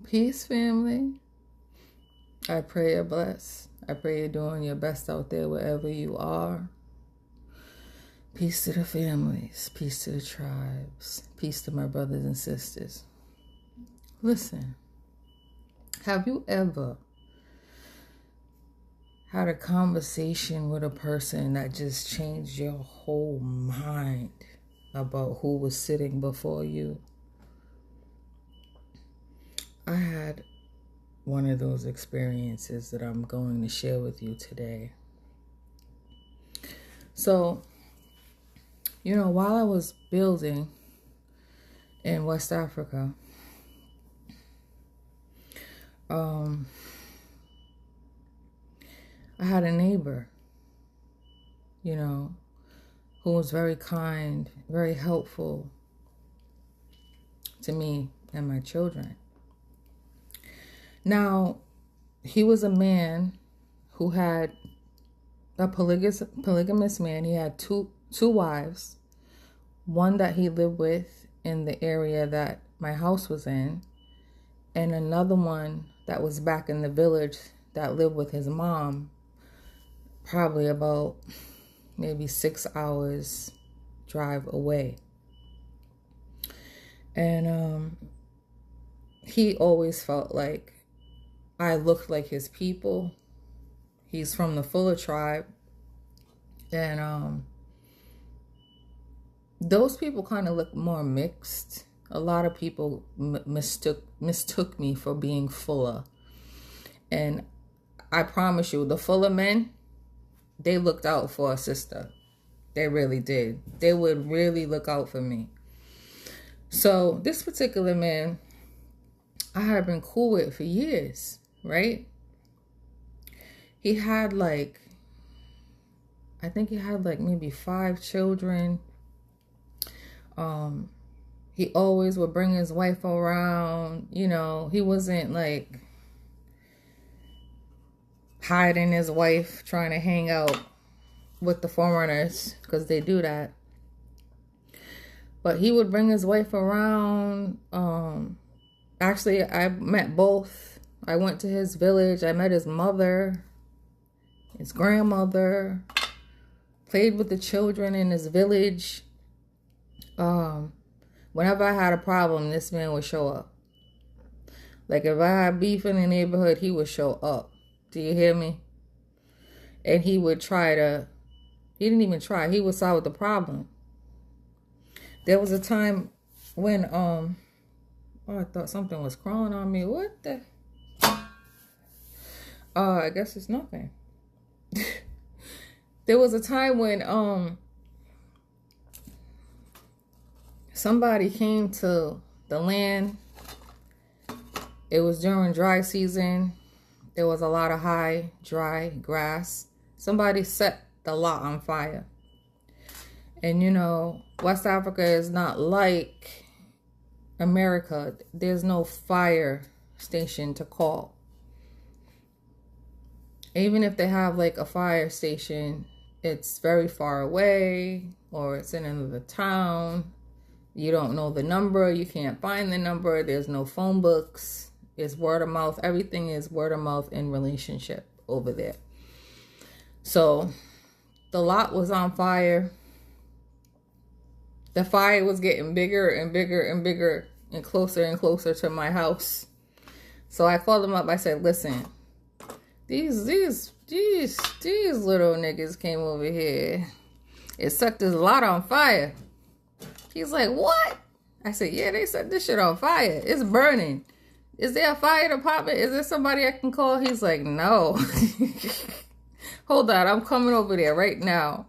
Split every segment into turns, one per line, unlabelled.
Peace, family. I pray you're blessed. I pray you're doing your best out there wherever you are. Peace to the families. Peace to the tribes. Peace to my brothers and sisters. Listen, have you ever had a conversation with a person that just changed your whole mind about who was sitting before you? I had one of those experiences that I'm going to share with you today. So, while I was building in West Africa, I had a neighbor, who was very kind, very helpful to me and my children. Now, he was a man who had a polygamous man. He had two wives, one that he lived with in the area that my house was in, and another one that was back in the village that lived with his mom, probably about maybe 6 hours drive away. And he always felt like I looked like his people. He's from the Fuller tribe. And those people kind of look more mixed. A lot of people mistook me for being Fuller. And I promise you, the Fuller men, they looked out for a sister. They really did. They would really look out for me. So this particular man, I had been cool with for years, right? He had I think he had maybe 5 children. He always would bring his wife around. He wasn't hiding his wife, trying to hang out with the foreigners, because they do that. But he would bring his wife around. Actually, I met both. I went to his village. I met his mother, his grandmother, played with the children in his village. Whenever I had a problem, this man would show up. If I had beef in the neighborhood, he would show up. Do you hear me? And he would he didn't even try, he would solve the problem. There was a time when, I thought something was crawling on me. What the? I guess it's nothing. There was a time when, somebody came to the land. It was during dry season. There was a lot of high, dry grass. Somebody set the lot on fire. And West Africa is not like America. There's no fire station to call. Even if they have a fire station, it's very far away, or it's in another town. You don't know the number. You can't find the number. There's no phone books. It's word of mouth. Everything is word of mouth in relationship over there. So the lot was on fire. The fire was getting bigger and bigger and bigger and closer to my house. So I called him up. I said, listen, these little niggas came over here. It set this lot on fire. He's like, what? I said, yeah, they set this shit on fire. It's burning. Is there a fire department? Is there somebody I can call? He's like, no. Hold on, I'm coming over there right now.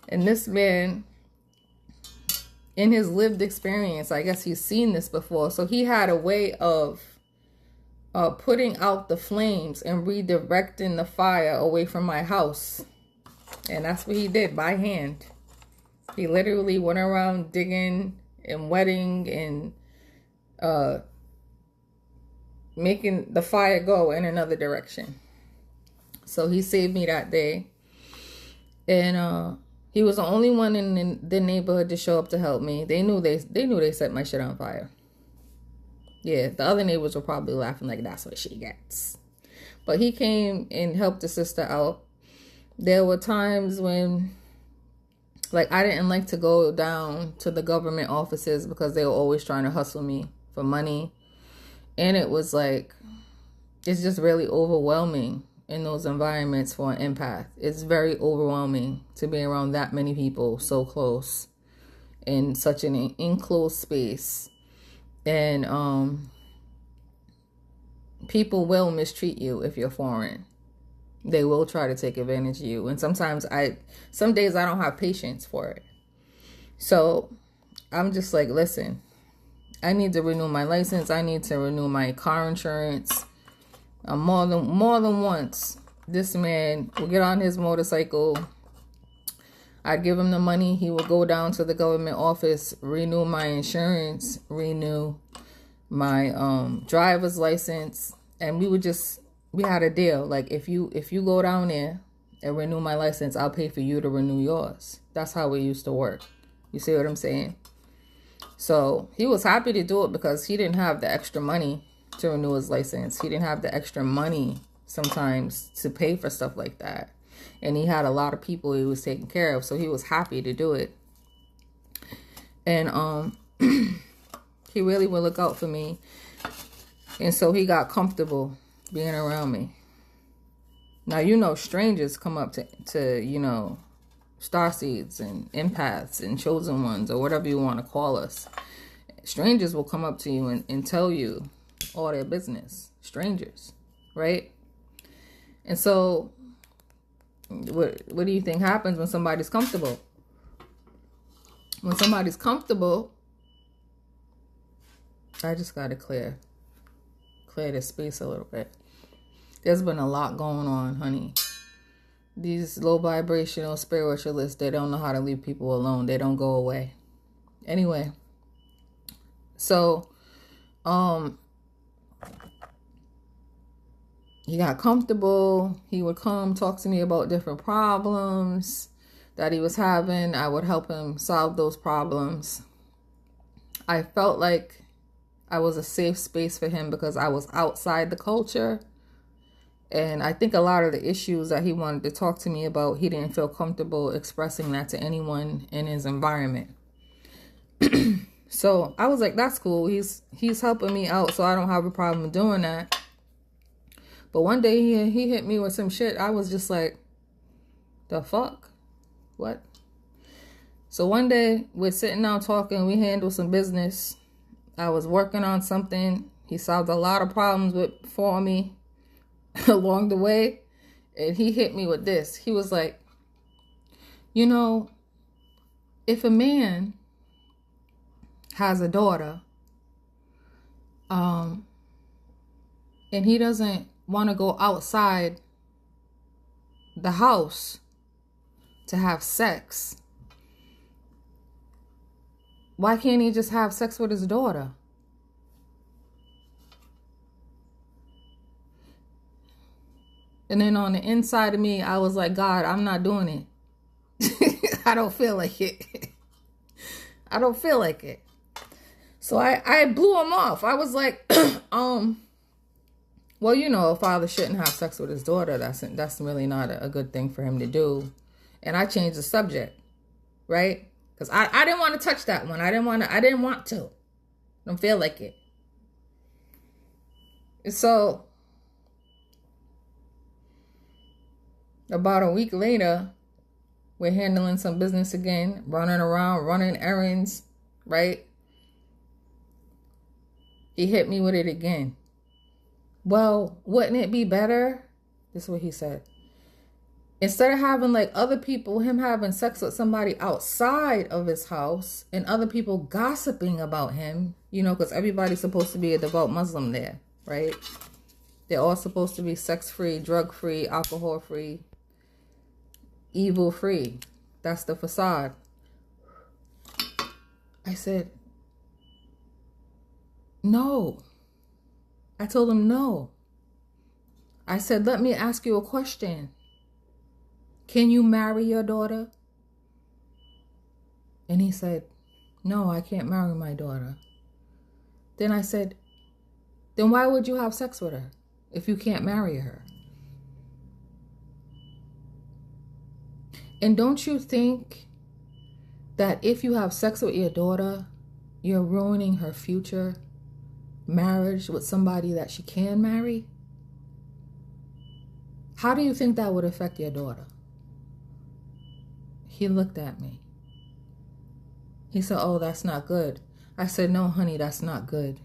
And this man, in his lived experience, I guess he's seen this before. So he had a way of putting out the flames and redirecting the fire away from my house. And that's what he did by hand. He literally went around digging and wetting and making the fire go in another direction. So he saved me that day. And he was the only one in the neighborhood to show up to help me. They knew they set my shit on fire. Yeah, the other neighbors were probably laughing like that's what she gets. But he came and helped the sister out. There were times when, like, I didn't like to go down to the government offices because they were always trying to hustle me for money. And it was like, it's just really overwhelming in those environments for an empath. It's very overwhelming to be around that many people so close in such an enclosed space. And people will mistreat you if you're foreign. They will try to take advantage of you. And some days I don't have patience for it. So I'm just like, listen, I need to renew my license. I need to renew my car insurance. More than once, this man will get on his motorcycle. I'd give him the money. He would go down to the government office, renew my insurance, renew my driver's license, and we had a deal. Like, if you go down there and renew my license, I'll pay for you to renew yours. That's how it used to work. You see what I'm saying? So he was happy to do it because he didn't have the extra money to renew his license. He didn't have the extra money sometimes to pay for stuff like that. And he had a lot of people he was taking care of, so he was happy to do it. And he really would look out for me. And so he got comfortable being around me. Now, you know, strangers come up to you know, starseeds and empaths and chosen ones or whatever you want to call us. Strangers will come up to you and tell you all their business. Strangers, right? And so what do you think happens when somebody's comfortable? When somebody's comfortable, I just got to clear the space a little bit. There's been a lot going on, honey. These low vibrational spiritualists, they don't know how to leave people alone. They don't go away. Anyway, so he got comfortable. He would come talk to me about different problems that he was having. I would help him solve those problems. I felt like I was a safe space for him because I was outside the culture. And I think a lot of the issues that he wanted to talk to me about, he didn't feel comfortable expressing that to anyone in his environment. So I was like, that's cool. He's helping me out, so I don't have a problem doing that. But one day he hit me with some shit. I was just like, the fuck? What? So one day we're sitting down talking. We handled some business. I was working on something. He solved a lot of problems for me along the way. And he hit me with this. He was like, you know, if a man has a daughter, and he doesn't want to go outside the house to have sex, why can't he just have sex with his daughter? And then on the inside of me, I was like, God, I'm not doing it. I don't feel like it. I don't feel like it. So I blew him off. I was like, well, you know, a father shouldn't have sex with his daughter. That's really not a good thing for him to do. And I changed the subject, right? Because I didn't want to touch that one. I didn't want to. I don't feel like it. And so about a week later, we're handling some business again, running around, running errands, right? He hit me with it again. Well, wouldn't it be better? This is what he said. Instead of having like other people, him having sex with somebody outside of his house and other people gossiping about him, you know, because everybody's supposed to be a devout Muslim there, right? They're all supposed to be sex-free, drug-free, alcohol-free, evil-free. That's the facade. I said, no. I told him no. I said, let me ask you a question. Can you marry your daughter? And he said, no, I can't marry my daughter. Then I said, then why would you have sex with her if you can't marry her? And don't you think that if you have sex with your daughter, you're ruining her future marriage with somebody that she can marry? How do you think that would affect your daughter? He looked at me. He said, oh, that's not good. I said, no, honey, that's not good.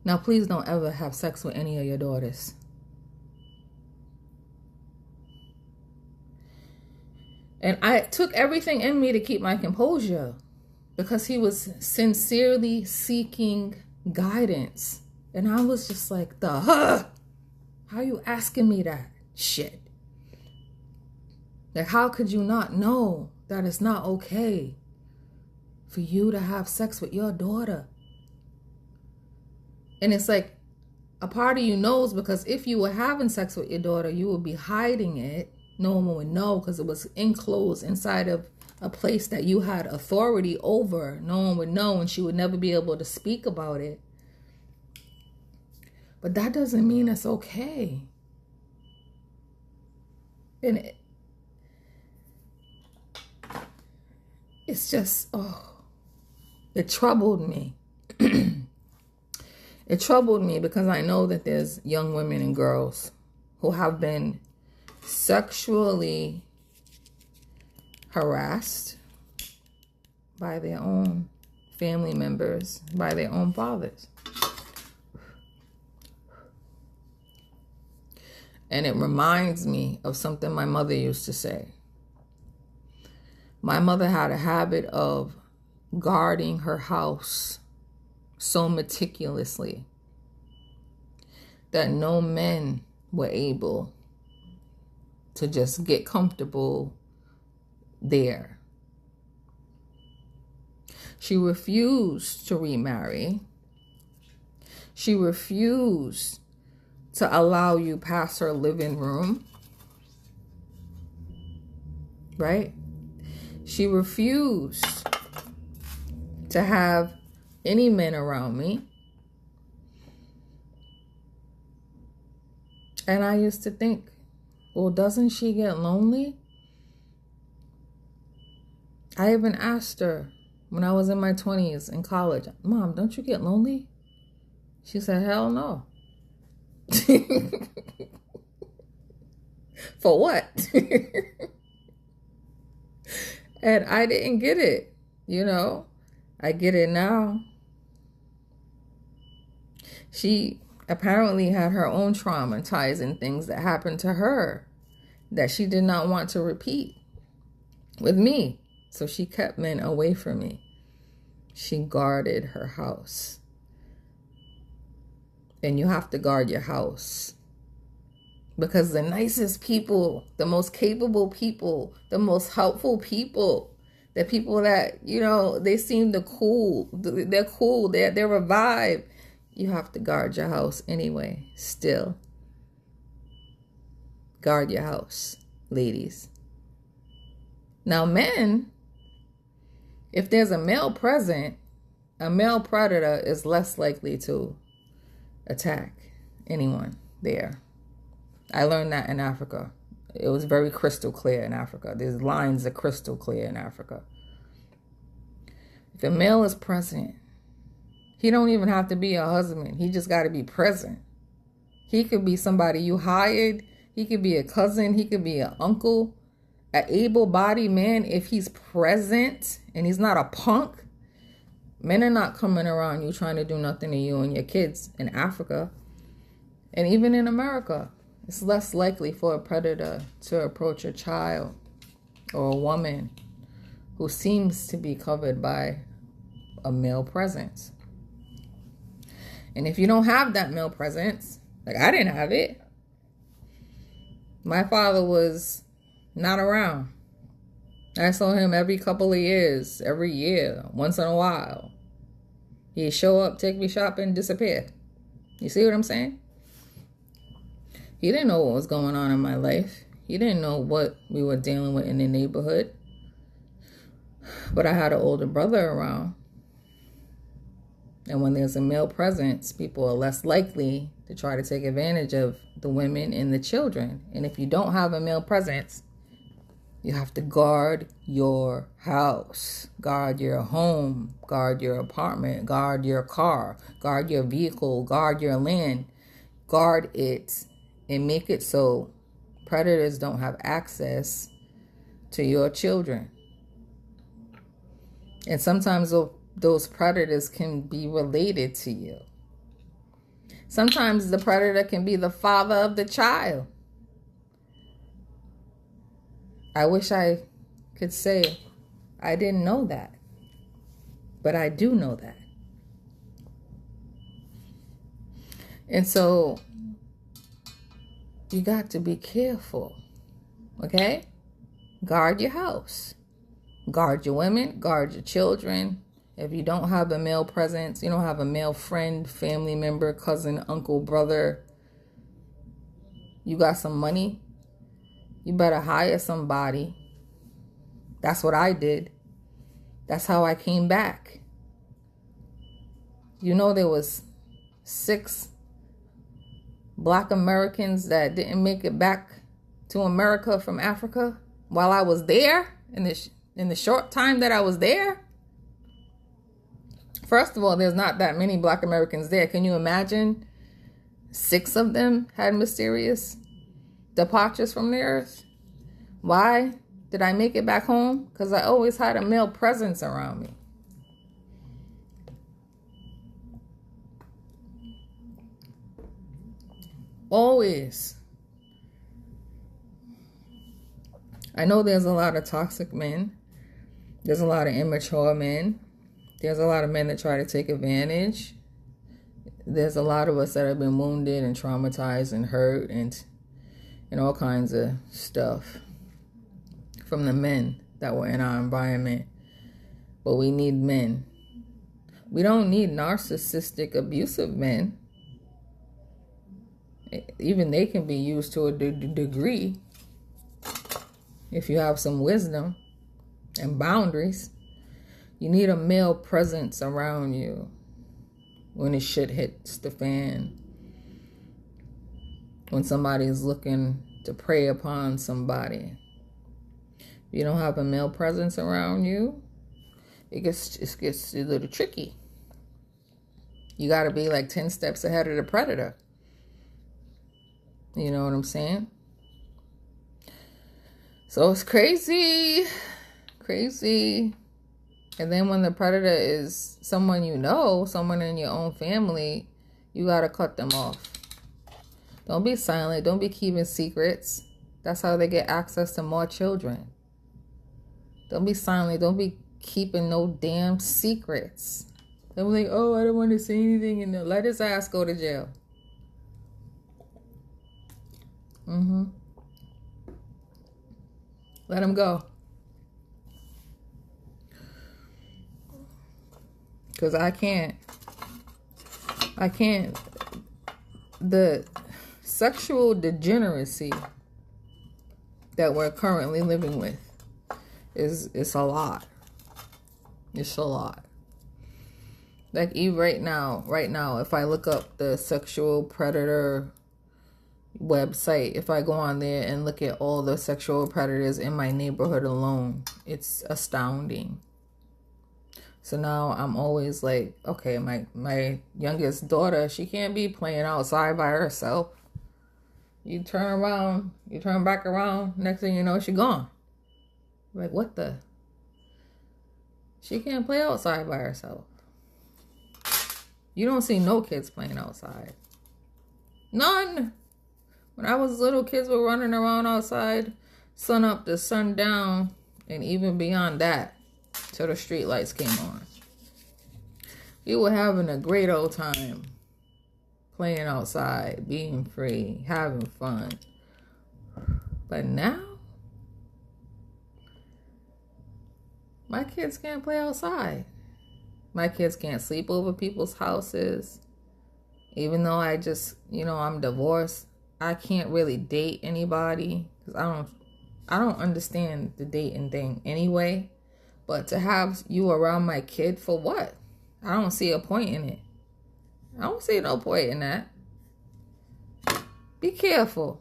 Now, please don't ever have sex with any of your daughters. And I took everything in me to keep my composure because he was sincerely seeking guidance. And I was just like, how are you asking me that shit? Like, how could you not know that it's not okay for you to have sex with your daughter? And it's like, a part of you knows, because if you were having sex with your daughter, you would be hiding it. No one would know because it was enclosed inside of a place that you had authority over. No one would know, and she would never be able to speak about it. But that doesn't mean it's okay. And it's just, it troubled me. It troubled me because I know that there's young women and girls who have been sexually harassed by their own family members, by their own fathers. And it reminds me of something my mother used to say. My mother had a habit of guarding her house so meticulously that no men were able to just get comfortable there. She refused to remarry. She refused to allow you past her living room. Right? She refused to have any men around me. And I used to think, well, doesn't she get lonely? I even asked her when I was in my 20s in college, Mom, don't you get lonely? She said, hell no. For what? And I didn't get it, you know. I get it now. She apparently had her own traumatizing things that happened to her that she did not want to repeat with me. So she kept men away from me. She guarded her house. And you have to guard your house. Because the nicest people, the most capable people, the most helpful people, the people that, you know, they seem cool. They're cool. They're a vibe. You have to guard your house anyway, still. Guard your house, ladies. Now, men, if there's a male present, a male predator is less likely to attack anyone there. I learned that in Africa. It was very crystal clear in Africa. These lines are crystal clear in Africa. If a male is present, he don't even have to be a husband. He just got to be present. He could be somebody you hired. He could be a cousin. He could be an uncle. An able-bodied man, if he's present and he's not a punk. Men are not coming around you trying to do nothing to you and your kids in Africa. And even in America, it's less likely for a predator to approach a child or a woman who seems to be covered by a male presence. And if you don't have that male presence, like I didn't have it. My father was not around. I saw him every couple of years, every year, once in a while. He'd show up, take me shopping, disappear. You see what I'm saying? He didn't know what was going on in my life. He didn't know what we were dealing with in the neighborhood. But I had an older brother around. And when there's a male presence, people are less likely to try to take advantage of the women and the children. And if you don't have a male presence, you have to guard your house, guard your home, guard your apartment, guard your car, guard your vehicle, guard your land, guard it, and make it so predators don't have access to your children. And sometimes those predators can be related to you. Sometimes the predator can be the father of the child. I wish I could say I didn't know that, but I do know that. And so you got to be careful, okay? Guard your house. Guard your women, guard your children. If you don't have a male presence, you don't have a male friend, family member, cousin, uncle, brother, you got some money, you better hire somebody. That's what I did. That's how I came back. You know, there was 6 Black Americans that didn't make it back to America from Africa while I was there, in the short time that I was there. First of all, there's not that many Black Americans there. Can you imagine? 6 of them had mysterious departures from the earth. Why did I make it back home? Because I always had a male presence around me. Always. I know there's a lot of toxic men. There's a lot of immature men. There's a lot of men that try to take advantage. There's a lot of us that have been wounded and traumatized and hurt and all kinds of stuff from the men that were in our environment. But we need men. We don't need narcissistic, abusive men. Even they can be used to a degree if you have some wisdom and boundaries. You need a male presence around you when the shit hits the fan. When somebody is looking to prey upon somebody. If you don't have a male presence around you, it gets a little tricky. You got to be like 10 steps ahead of the predator. You know what I'm saying? So it's crazy. Crazy. And then when the predator is someone you know, someone in your own family, you got to cut them off. Don't be silent. Don't be keeping secrets. That's how they get access to more children. Don't be silent. Don't be keeping no damn secrets. Don't be like, oh, I don't want to say anything. And let his ass go to jail. Let him go. Because I can't. The sexual degeneracy that we're currently living with it's a lot. It's a lot. Like even right now, if I look up the sexual predator website, if I go on there and look at all the sexual predators in my neighborhood alone, it's astounding. So now I'm always like, okay, my youngest daughter, she can't be playing outside by herself. You turn back around, next thing you know, she gone. Like, what the? She can't play outside by herself. You don't see no kids playing outside. None. When I was little, kids were running around outside, sun up to sun down, and even beyond that, till the street lights came on. We were having a great old time, playing outside, being free, having fun. But now, my kids can't play outside. My kids can't sleep over people's houses. Even though I'm divorced, I can't really date anybody because I don't understand the dating thing anyway. But to have you around my kid for what? I don't see a point in it. I don't see no point in that. Be careful.